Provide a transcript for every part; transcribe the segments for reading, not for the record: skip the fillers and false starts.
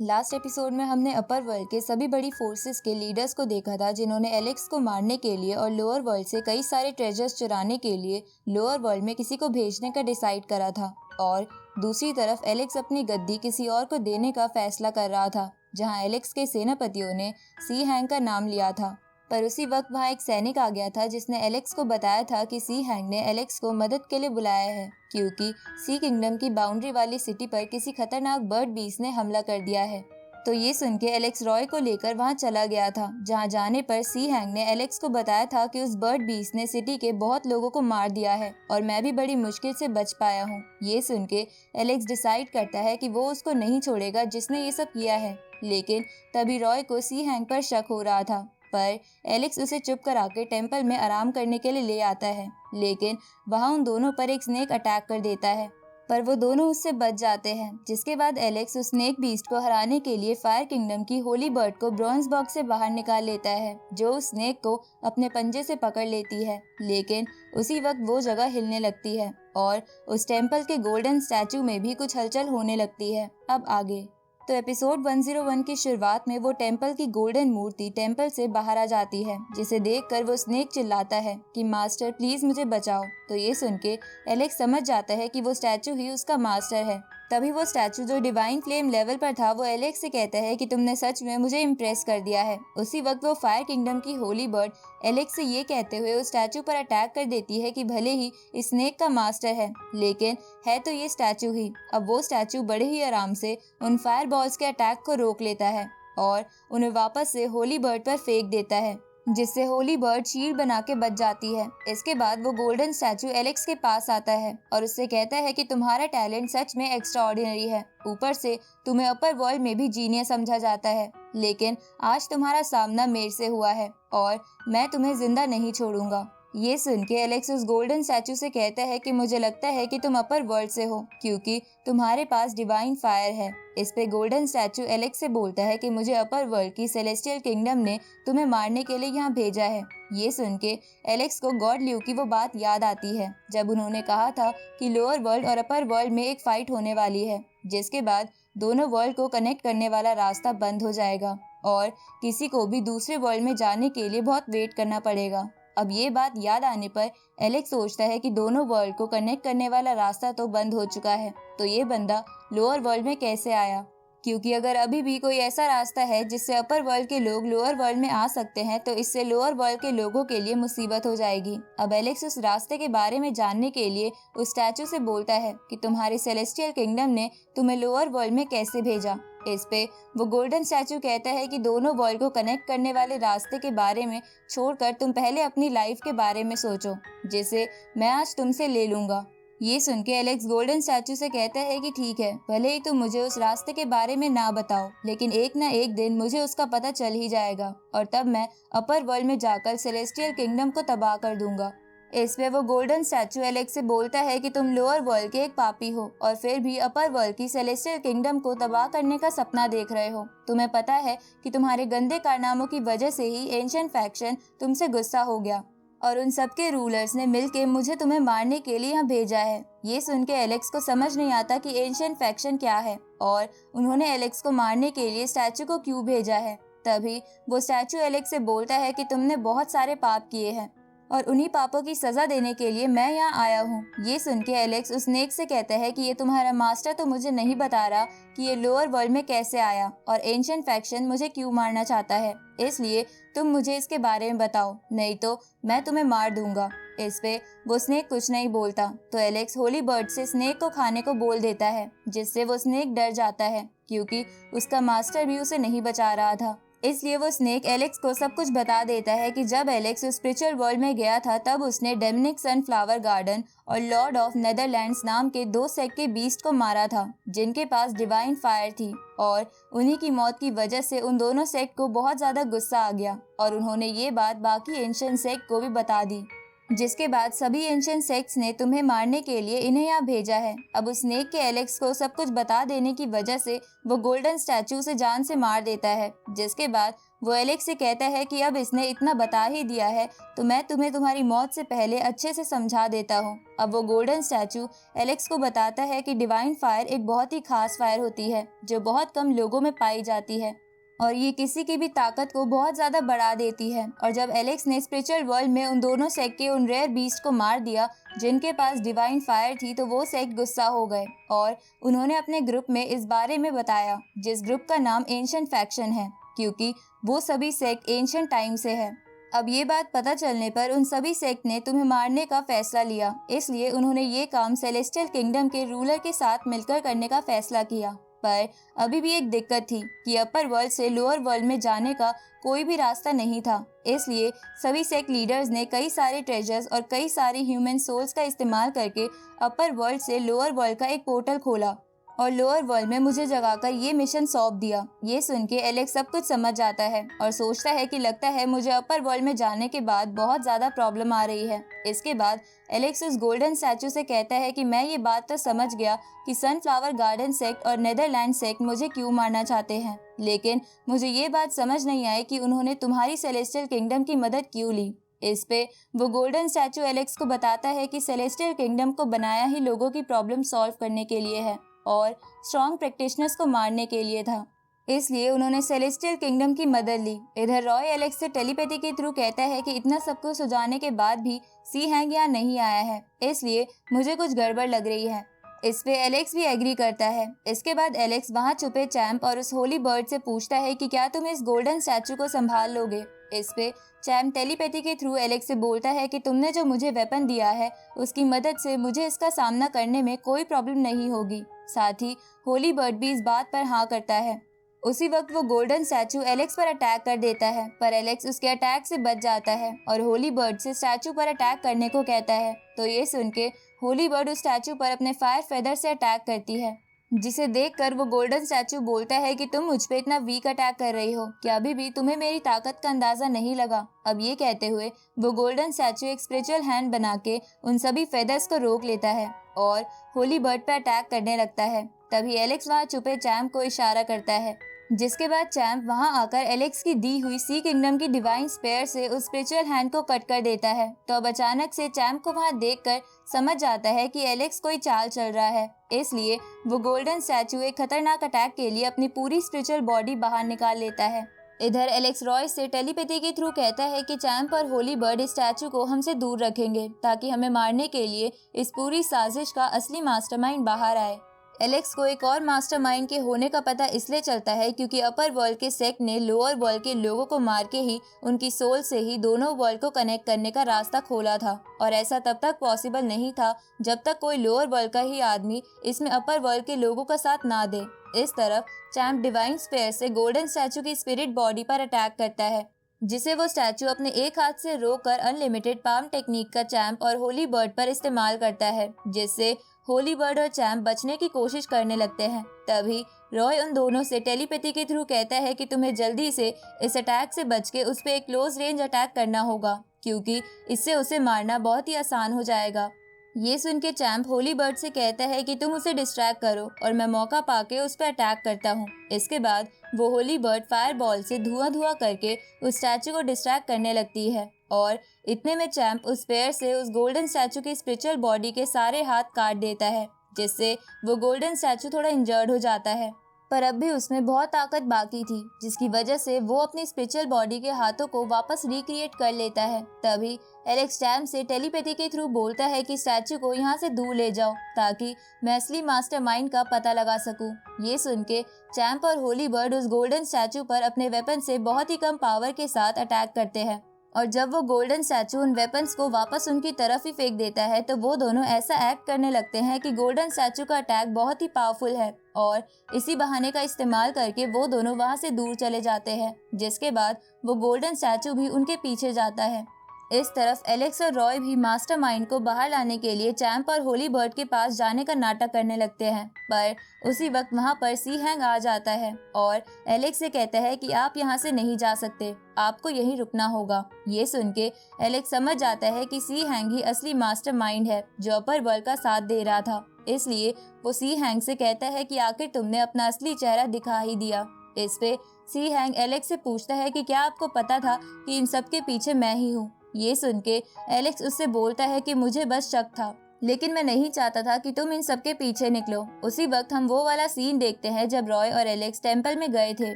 Last episode में हमने अपर world के सभी बड़ी फोर्सेस के लीडर्स को देखा था जिन्होंने एलेक्स को मारने के लिए और लोअर वर्ल्ड से कई सारे ट्रेजर्स चुराने के लिए लोअर वर्ल्ड में किसी को भेजने का डिसाइड करा था। और दूसरी तरफ एलेक्स अपनी गद्दी किसी और को देने का फैसला कर रहा था, जहां एलेक्स के सेनापतियों ने सी हैंग का नाम लिया था। पर उसी वक्त वहाँ एक सैनिक आ गया था जिसने एलेक्स को बताया था कि सी हैंग ने एलेक्स को मदद के लिए बुलाया है, क्योंकि सी किंगडम की बाउंड्री वाली सिटी पर किसी खतरनाक बर्ड बीस्ट ने हमला कर दिया है। तो ये सुन के एलेक्स रॉय को लेकर वहाँ चला गया था, जहाँ जाने पर सी हैंग ने एलेक्स को बताया था कि उस बर्ड बीस्ट ने सिटी के बहुत लोगों को मार दिया है और मैं भी बड़ी मुश्किल से बच पाया हूँ। ये सुन के एलेक्स डिसाइड करता है कि वो उसको नहीं छोड़ेगा जिसने ये सब किया है, लेकिन तभी रॉय को सी हैंग पर शक हो रहा था। पर एलेक्स उसे चुप करा के टेम्पल में आराम करने के लिए ले आता है, लेकिन वहाँ उन दोनों पर एक स्नेक अटैक कर देता है, पर वो दोनों उससे बच जाते हैं। जिसके बाद एलेक्स उस स्नेक बीस्ट को हराने के लिए फायर किंगडम की होली बर्ड को ब्रॉन्ज बॉक्स से बाहर निकाल लेता है, जो उस स्नेक को अपने पंजे से पकड़ लेती है। लेकिन उसी वक्त वो जगह हिलने लगती है और उस टेम्पल के गोल्डन स्टैचू में भी कुछ हलचल होने लगती है। अब आगे तो एपिसोड 101 की शुरुआत में वो टेम्पल की गोल्डन मूर्ति टेम्पल से बाहर आ जाती है, जिसे देखकर वो स्नेक चिल्लाता है कि मास्टर प्लीज मुझे बचाओ। तो ये सुन के एलेक्स समझ जाता है कि वो स्टैचू ही उसका मास्टर है। तभी वो स्टैचू जो डिवाइन फ्लेम लेवल पर था वो एलेक्स से कहता है कि तुमने सच में मुझे इम्प्रेस कर दिया है। उसी वक्त वो फायर किंगडम की होली बर्ड एलेक्स से ये कहते हुए उस स्टैचू पर अटैक कर देती है कि भले ही स्नेक का मास्टर है, लेकिन है तो ये स्टैचू ही। अब वो स्टैचू बड़े ही आराम से उन फायर बॉल्स के अटैक को रोक लेता है और उन्हें वापस से होली बर्ड पर फेंक देता है, जिससे होली बर्ड शील्ड बना के बच जाती है। इसके बाद वो गोल्डन स्टैचू एलेक्स के पास आता है और उससे कहता है कि तुम्हारा टैलेंट सच में एक्स्ट्रा ऑर्डिनरी है, ऊपर से तुम्हें अपर वर्ल्ड में भी जीनियस समझा जाता है, लेकिन आज तुम्हारा सामना मेरे से हुआ है और मैं तुम्हें जिंदा नहीं छोड़ूंगा। ये सुन के एलेक्स उस गोल्डन स्टैचू से कहता है कि मुझे लगता है कि तुम अपर वर्ल्ड से हो, क्योंकि तुम्हारे पास डिवाइन फायर है। इस पे गोल्डन स्टैचू एलेक्स से बोलता है कि मुझे अपर वर्ल्ड की सेलेस्टियल किंगडम ने तुम्हें मारने के लिए यहाँ भेजा है। ये सुन के एलेक्स को गॉड ल्यू की वो बात याद आती है जब उन्होंने कहा था कि लोअर वर्ल्ड और अपर वर्ल्ड में एक फाइट होने वाली है, जिसके बाद दोनों वर्ल्ड को कनेक्ट करने वाला रास्ता बंद हो जाएगा और किसी को भी दूसरे वर्ल्ड में जाने के लिए बहुत वेट करना पड़ेगा। अब ये बात याद आने पर एलेक्स सोचता है कि दोनों वर्ल्ड को कनेक्ट करने वाला रास्ता तो बंद हो चुका है, तो ये बंदा लोअर वर्ल्ड में कैसे आया? क्योंकि अगर अभी भी कोई ऐसा रास्ता है जिससे अपर वर्ल्ड के लोग लोअर वर्ल्ड में आ सकते हैं, तो इससे लोअर वर्ल्ड के लोगों के लिए मुसीबत हो जाएगी। अब एलेक्स उस रास्ते के बारे में जानने के लिए उस स्टैचू से बोलता है कि तुम्हारी सेलेस्टियल किंगडम ने तुम्हें लोअर वर्ल्ड में कैसे भेजा। इस पे वो गोल्डन स्टैचू कहता है कि दोनों वर्ल्ड को कनेक्ट करने वाले रास्ते के बारे में छोड़कर तुम पहले अपनी लाइफ के बारे में सोचो, जिसे मैं आज तुमसे ले लूंगा। ये सुन के एलेक्स गोल्डन स्टैचू से कहता है कि ठीक है, भले ही तुम मुझे उस रास्ते के बारे में ना बताओ, लेकिन एक ना एक दिन मुझे उसका पता चल ही जाएगा और तब मैं अपर वर्ल्ड में जाकर सेलेस्टियल किंगडम को तबाह कर दूंगा। इस पे वो गोल्डन स्टैचू एलेक्स से बोलता है कि तुम लोअर वर्ल्ड के एक पापी हो और फिर भी अपर वर्ल्ड की सेलेस्टियल किंगडम को तबाह करने का सपना देख रहे हो। तुम्हें पता है कि तुम्हारे गंदे कारनामों की वजह से ही एंशिएंट फैक्शन तुमसे गुस्सा हो गया और उन सबके रूलर्स ने मिलके मुझे तुम्हें मारने के लिए यहाँ भेजा है। ये सुन के एलेक्स को समझ नहीं आता कि एंशिएंट फैक्शन क्या है और उन्होंने एलेक्स को मारने के लिए स्टैचू को क्यों भेजा है। तभी वो स्टैचू एलेक्स से बोलता है कि तुमने बहुत सारे पाप किए हैं और उन्हीं पापों की सजा देने के लिए मैं यहाँ आया हूँ। ये सुन के एलेक्स उस स्नेक से कहता है कि ये तुम्हारा मास्टर तो मुझे नहीं बता रहा कि ये लोअर वर्ल्ड में कैसे आया और एंशिएंट फैक्शन मुझे क्यों मारना चाहता है, इसलिए तुम मुझे इसके बारे में बताओ, नहीं तो मैं तुम्हें मार दूंगा। इस पे वो स्नेक कुछ नहीं बोलता, तो एलेक्स होली बर्ड से स्नेक को खाने को बोल देता है, जिससे वो स्नेक डर जाता है क्योंकि उसका मास्टर भी उसे नहीं बचा रहा था। इसलिए वो स्नेक एलेक्स को सब कुछ बता देता है कि जब एलेक्स उस स्पिरिचुअल वर्ल्ड में गया था तब उसने डेमनिक सनफ्लावर गार्डन और लॉर्ड ऑफ नेदरलैंड्स नाम के 2 सेक के बीस्ट को मारा था, जिनके पास डिवाइन फायर थी, और उन्हीं की मौत की वजह से उन दोनों सेक्ट को बहुत ज्यादा गुस्सा आ गया और उन्होंने ये बात बाकी एंशिएंट सेक्ट को भी बता दी। जिसके बाद सभी एंशिएंट सेक्ट्स ने तुम्हें मारने के लिए इन्हें यहाँ भेजा है। अब उस स्नेक के एलेक्स को सब कुछ बता देने की वजह से वो गोल्डन स्टैचू से जान से मार देता है। जिसके बाद वो एलेक्स से कहता है कि अब इसने इतना बता ही दिया है तो मैं तुम्हें तुम्हारी मौत से पहले अच्छे से समझा देता हूँ। अब वो गोल्डन स्टैचू एलेक्स को बताता है कि डिवाइन फायर एक बहुत ही खास फायर होती है जो बहुत कम लोगों में पाई जाती है और ये किसी की भी ताकत को बहुत ज़्यादा बढ़ा देती है। और जब एलेक्स ने स्पिरिचुअल वर्ल्ड में उन दोनों सेक्ट के उन रेयर बीस्ट को मार दिया जिनके पास डिवाइन फायर थी तो वो सेक्ट गुस्सा हो गए और उन्होंने अपने ग्रुप में इस बारे में बताया, जिस ग्रुप का नाम एंशिएंट फैक्शन है, क्योंकि वो सभी सेक्ट एंशिएंट टाइम से है। अब ये बात पता चलने पर उन सभी सेक्ट ने तुम्हें मारने का फैसला लिया, इसलिए उन्होंने ये काम सेलेस्टियल किंगडम के रूलर के साथ मिलकर करने का फैसला किया। पर अभी भी एक दिक्कत थी कि अपर वर्ल्ड से लोअर वर्ल्ड में जाने का कोई भी रास्ता नहीं था। इसलिए सभी सेक्ट लीडर्स ने कई सारे ट्रेजर्स और कई सारी ह्यूमन सोल्स का इस्तेमाल करके अपर वर्ल्ड से लोअर वर्ल्ड का एक पोर्टल खोला और लोअर वर्ल्ड में मुझे जगाकर ये मिशन सौंप दिया। ये सुन के एलेक्स सब कुछ समझ जाता है और सोचता है कि लगता है मुझे अपर वर्ल्ड में जाने के बाद बहुत ज़्यादा प्रॉब्लम आ रही है। इसके बाद एलेक्स उस गोल्डन स्टैचू से कहता है कि मैं ये बात तो समझ गया कि सनफ्लावर गार्डन सेक्ट और नेदरलैंड सेक्ट मुझे क्यों मारना चाहते हैं, लेकिन मुझे ये बात समझ नहीं आई कि उन्होंने तुम्हारी सेलेस्टियल किंगडम की मदद क्यों ली। इस पे वो गोल्डन स्टैचू एलेक्स को बताता है कि सेलेस्टियल किंगडम को बनाया ही लोगों की प्रॉब्लम सॉल्व करने के लिए है और स्ट्रॉन्ग प्रैक्टिशनर्स को मारने के लिए था, इसलिए उन्होंने सेलेस्टियल किंगडम की मदद ली। इधर रॉय एलेक्स से टेलीपैथी के थ्रू कहता है कि इतना सब कुछ हो जाने के बाद भी सी हैंग यहाँ नहीं आया है, इसलिए मुझे कुछ गड़बड़ लग रही है। इस पे एलेक्स भी एग्री करता है। इसके बाद एलेक्स वहाँ छुपे चैम्प और उस होली बर्ड से पूछता है कि क्या तुम इस गोल्डन स्टैचू को संभाल लोगे। इस पे चैम्प टेलीपैथी के थ्रू एलेक्स से बोलता है कि तुमने जो मुझे वेपन दिया है उसकी मदद से मुझे इसका सामना करने में कोई प्रॉब्लम नहीं होगी। साथ ही होली बर्ड भी इस बात पर हाँ करता है। उसी वक्त वो गोल्डन स्टैचू एलेक्स पर अटैक कर देता है, पर एलेक्स उसके अटैक से बच जाता है और होली बर्ड से स्टैचू पर अटैक करने को कहता है। तो ये सुन के होली बर्ड उस स्टैचू पर अपने फायर फेदर से अटैक करती है, जिसे देखकर वो गोल्डन स्टैचू बोलता है कि तुम मुझ पे इतना वीक अटैक कर रही हो, क्या अभी भी तुम्हें मेरी ताकत का अंदाजा नहीं लगा। अब ये कहते हुए वो गोल्डन स्टैचू एक स्पिरिचुअल हैंड बना के उन सभी फेदर्स को रोक लेता है और होली बर्ड पे अटैक करने लगता है। तभी एलेक्स वहाँ छुपे चैम्प को इशारा करता है, जिसके बाद चैम्प वहां आकर एलेक्स की दी हुई सी किंगडम की डिवाइन स्पेयर से उस स्पिरिचुअल हैंड को कट कर देता है। तो अब अचानक से चैम्प को वहां देखकर समझ जाता है कि एलेक्स कोई चाल चल रहा है, इसलिए वो गोल्डन स्टैचू एक खतरनाक अटैक के लिए अपनी पूरी स्पिरिचुअल बॉडी बाहर निकाल लेता है। इधर एलेक्स रॉय से टेलीपैथी के थ्रू कहता है कि चैम्प और होली बर्ड इस स्टैचू को हमसे दूर रखेंगे ताकि हमें मारने के लिए इस पूरी साजिश का असली मास्टरमाइंड बाहर आए। एलेक्स को एक और मास्टरमाइंड के होने का पता इसलिए चलता है क्योंकि अपर वर्ल्ड के सेक्ट ने लोअर वर्ल्ड के लोगों को मार के ही उनकी सोल से ही दोनों वर्ल्ड को कनेक्ट करने का रास्ता खोला था, और ऐसा तब तक पॉसिबल नहीं था जब तक कोई लोअर वर्ल्ड का ही आदमी इसमें अपर वर्ल्ड के लोगों का साथ ना दे। इस तरफ चैम्प डिवाइन स्पेयर से गोल्डन स्टैचू की स्पिरिट बॉडी पर अटैक करता है, जिसे वो स्टैचू अपने एक हाथ से रोककर अनलिमिटेड पाम टेक्निक का चैम्प और होली बर्ड पर इस्तेमाल करता है, जिससे होली बर्ड और चैम्प बचने की कोशिश करने लगते हैं। तभी रॉय उन दोनों से टेलीपैथी के थ्रू कहता है कि तुम्हें जल्दी से इस अटैक से बच के उस पर एक क्लोज रेंज अटैक करना होगा, क्योंकि इससे उसे मारना बहुत ही आसान हो जाएगा। ये सुन के चैम्प होली बर्ड से कहता है कि तुम उसे डिस्ट्रैक्ट करो और मैं मौका पाके उस पर अटैक करता हूँ। इसके बाद वो होली बर्ड फायर बॉल से धुआं करके उस स्टैचू को डिस्ट्रैक्ट करने लगती है, और इतने में चैम्प उस पेयर से उस गोल्डन स्टैचू की स्पिरिचुअल बॉडी के सारे हाथ काट देता है, जिससे वो गोल्डन स्टैचू थोड़ा इंजर्ड हो जाता है। पर अब भी उसमें बहुत ताकत बाकी थी, जिसकी वजह से वो अपनी स्पिरिचुअल बॉडी के हाथों को वापस रिक्रिएट कर लेता है। तभी एलेक्स चैम्प से टेलीपैथी के थ्रू बोलता है कि स्टैचू को यहाँ से दूर ले जाओ ताकि मैं असली मास्टरमाइंड का पता लगा सकूं। ये सुन के चैम्प और होली बर्ड उस गोल्डन स्टैचू पर अपने वेपन से बहुत ही कम पावर के साथ अटैक करते हैं, और जब वो गोल्डन स्टैचू उन वेपन्स को वापस उनकी तरफ ही फेंक देता है तो वो दोनों ऐसा एक्ट करने लगते हैं कि गोल्डन स्टैचू का अटैक बहुत ही पावरफुल है, और इसी बहाने का इस्तेमाल करके वो दोनों वहां से दूर चले जाते हैं, जिसके बाद वो गोल्डन स्टैचू भी उनके पीछे जाता है। इस तरफ एलेक्स और रॉय भी मास्टरमाइंड को बाहर लाने के लिए चैंप और होली बर्ड के पास जाने का नाटक करने लगते हैं, पर उसी वक्त वहां पर सी हैंग आ जाता है और एलेक्स से कहता है कि आप यहाँ से नहीं जा सकते, आपको यहीं रुकना होगा। ये सुन के एलेक्स समझ जाता है कि सी हैंग ही असली मास्टरमाइंड है जो अपर वर्ल्ड का साथ दे रहा था, इसलिए वो सी हैंग से कहता है कि आखिर तुमने अपना असली चेहरा दिखा ही दिया। इस पे सी हैंग एलेक्स से पूछता है कि क्या आपको पता था कि इन सब के पीछे मैं ही हूँ। ये सुन के एलेक्स उससे बोलता है कि मुझे बस शक था, लेकिन मैं नहीं चाहता था कि तुम इन सब के पीछे निकलो। उसी वक्त हम वो वाला सीन देखते हैं जब रॉय और एलेक्स टेंपल में गए थे,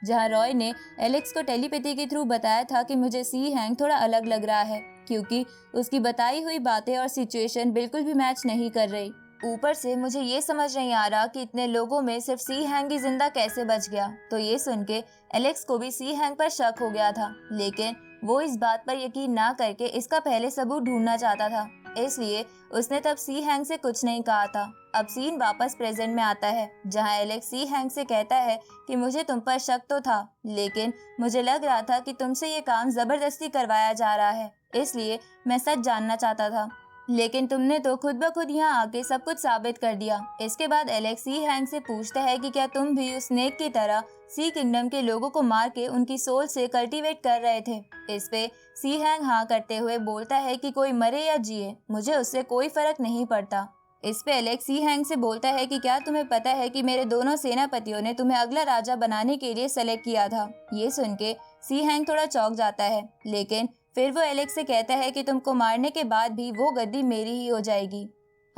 जहाँ रॉय ने एलेक्स को टेलीपैथी के थ्रू बताया था कि मुझे सी हैंग थोड़ा अलग लग रहा है, क्योंकि उसकी बताई हुई बातें और सिचुएशन बिल्कुल भी मैच नहीं कर रही। ऊपर से मुझे ये समझ नहीं आ रहा कि इतने लोगों में सिर्फ सी हैंग ही जिंदा कैसे बच गया। तो ये सुन के एलेक्स को भी सी हैंग पर शक हो गया था, लेकिन वो इस बात पर यकीन ना करके इसका पहले सबूत ढूंढना चाहता था, इसलिए उसने तब सी हैंग से कुछ नहीं कहा था। अब सीन वापस प्रेजेंट में आता है, जहां एलेक्स सी हैंग से कहता है कि मुझे तुम पर शक तो था, लेकिन मुझे लग रहा था कि तुमसे ये काम जबरदस्ती करवाया जा रहा है, इसलिए मैं सच जानना चाहता था, लेकिन तुमने तो खुद ब खुद यहाँ आके सब कुछ साबित कर दिया। इसके बाद एलेक्स सी हैंग से पूछता है कि क्या तुम भी उस स्नेक की तरह सी किंगडम के लोगों को मार के उनकी सोल से कल्टीवेट कर रहे थे। इस पे सी हैंग हाँ करते हुए बोलता है कि कोई मरे या जिए मुझे उससे कोई फर्क नहीं पड़ता। इस पे एलेक्स सी हैंग से बोलता है कि क्या तुम्हें पता है कि मेरे दोनों सेनापतियों ने तुम्हें अगला राजा बनाने के लिए सेलेक्ट किया था। ये सुन के सी हैंग थोड़ा चौंक जाता है, लेकिन फिर वो एलेक्स से कहता है कि तुमको मारने के बाद भी वो गद्दी मेरी ही हो जाएगी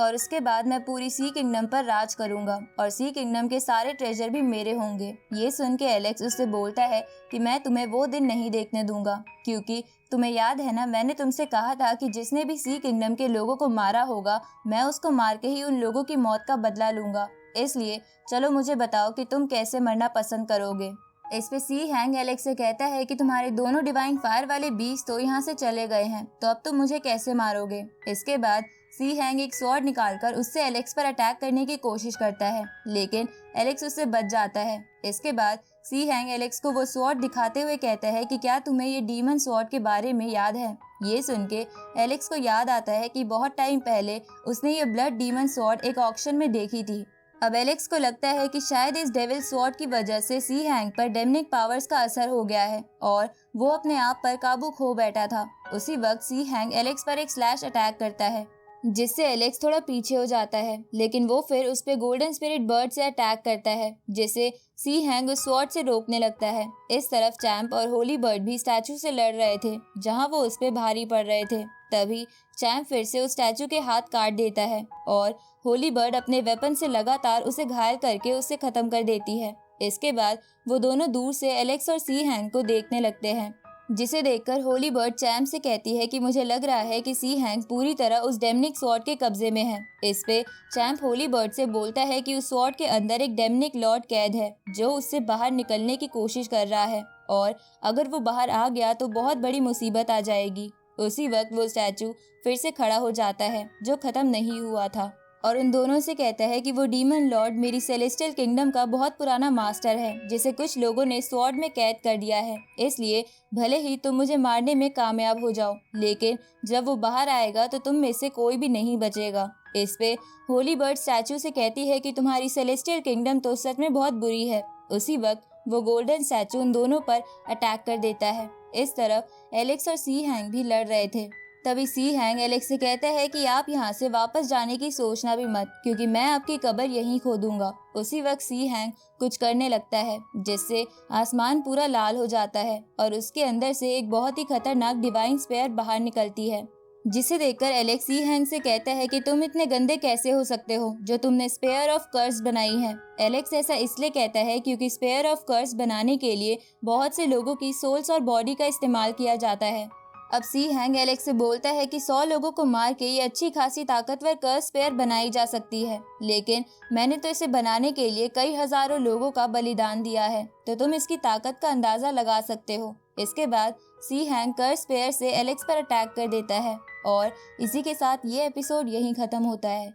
और उसके बाद मैं पूरी सी किंगडम पर राज करूंगा और सी किंगडम के सारे ट्रेजर भी मेरे होंगे। ये सुन के एलेक्स उससे बोलता है कि मैं तुम्हें वो दिन नहीं देखने दूंगा, क्योंकि तुम्हें याद है ना, मैंने तुमसे कहा था कि जिसने भी सी किंगडम के लोगों को मारा होगा मैं उसको मार के ही उन लोगों की मौत का बदला लूंगा। इसलिए चलो मुझे बताओ कि तुम कैसे मरना पसंद करोगे। इस पे सी हैंग एलेक्स से कहता है कि तुम्हारे दोनों डिवाइन फायर वाले बीस्ट तो यहाँ से चले गए हैं, तो अब तुम मुझे कैसे मारोगे। इसके बाद सी हैंग एक स्वॉर्ड निकालकर उससे एलेक्स पर अटैक करने की कोशिश करता है, लेकिन एलेक्स उससे बच जाता है। इसके बाद सी हैंग एलेक्स को वो स्वॉर्ड दिखाते हुए कहता है कि क्या तुम्हें ये डीमन स्वॉर्ड के बारे में याद है। ये सुन के एलेक्स को याद आता है कि बहुत टाइम पहले उसने ये ब्लड डीमन स्वॉर्ड एक ऑक्शन में देखी थी। अब एलेक्स को लगता है कि शायद इस डेविल स्वॉर्ड की वजह से सी हैंग पर डेमनिक पावर्स का असर हो गया है और वो अपने आप पर काबू खो बैठा था। उसी वक्त सी हैंग एलेक्स पर एक स्लैश अटैक करता है, जिससे एलेक्स थोड़ा पीछे हो जाता है, लेकिन वो फिर उस पे गोल्डन स्पिरिट बर्ड से अटैक करता है, जिसे सी हैंग उस स्वॉर्ड से रोकने लगता है। इस तरफ चैंप और होली बर्ड भी स्टैचू से लड़ रहे थे, जहां वो उस पे भारी पड़ रहे थे। तभी चैंप फिर से उस स्टैचू के हाथ काट देता है और होली बर्ड अपने वेपन से लगातार उसे घायल करके उसे खत्म कर देती है। इसके बाद वो दोनों दूर से एलेक्स और सी हैंग को देखने लगते हैं, जिसे देखकर होली बर्ड चैंप से कहती है कि मुझे लग रहा है कि सी हैंग पूरी तरह उस डेमनिक स्वॉर्ड के कब्जे में है। इस पे चैंप होली बर्ड से बोलता है कि उस स्वॉर्ड के अंदर एक डेमनिक लॉर्ड कैद है जो उससे बाहर निकलने की कोशिश कर रहा है और अगर वो बाहर आ गया तो बहुत बड़ी मुसीबत आ जाएगी। उसी वक्त वो स्टैचू फिर से खड़ा हो जाता है जो खत्म नहीं हुआ था और उन दोनों से कहता है कि वो डीमन लॉर्ड मेरी सेलेस्टियल किंगडम का बहुत पुराना मास्टर है, जिसे कुछ लोगों ने स्वॉर्ड में कैद कर दिया है। इसलिए भले ही तुम मुझे मारने में कामयाब हो जाओ, लेकिन जब वो बाहर आएगा तो तुम में से कोई भी नहीं बचेगा। इस पे होली बर्ड स्टैचू से कहती है कि तुम्हारी सेलेस्टियल किंगडम तो सच में बहुत बुरी है। उसी वक्त वो गोल्डन स्टैचू उन दोनों पर अटैक कर देता है। इस तरफ एलेक्स और सी हैंग भी लड़ रहे थे। तभी सी हैंग एलेक्स से कहता है कि आप यहाँ से वापस जाने की सोचना भी मत, क्योंकि मैं आपकी कब्र यहीं खोदूंगा। उसी वक्त सी हैंग कुछ करने लगता है, जिससे आसमान पूरा लाल हो जाता है और उसके अंदर से एक बहुत ही खतरनाक डिवाइन स्पेयर बाहर निकलती है, जिसे देखकर एलेक्स सी हैंग से कहता है कि तुम इतने गंदे कैसे हो सकते हो जो तुमने स्पेयर ऑफ कर्स बनाई है। एलेक्स ऐसा इसलिए कहता है क्योंकि स्पेयर ऑफ कर्स बनाने के लिए बहुत से लोगों की सोल्स और बॉडी का इस्तेमाल किया जाता है। अब सी हैंग एलेक्स से बोलता है कि 100 लोगों को मार के ये अच्छी खासी ताकतवर कर्स स्पेयर बनाई जा सकती है, लेकिन मैंने तो इसे बनाने के लिए कई हजारों लोगों का बलिदान दिया है, तो तुम इसकी ताकत का अंदाजा लगा सकते हो। इसके बाद सी हैंग कर्स स्पेयर से एलेक्स पर अटैक कर देता है और इसी के साथ ये एपिसोड यहीं खत्म होता है।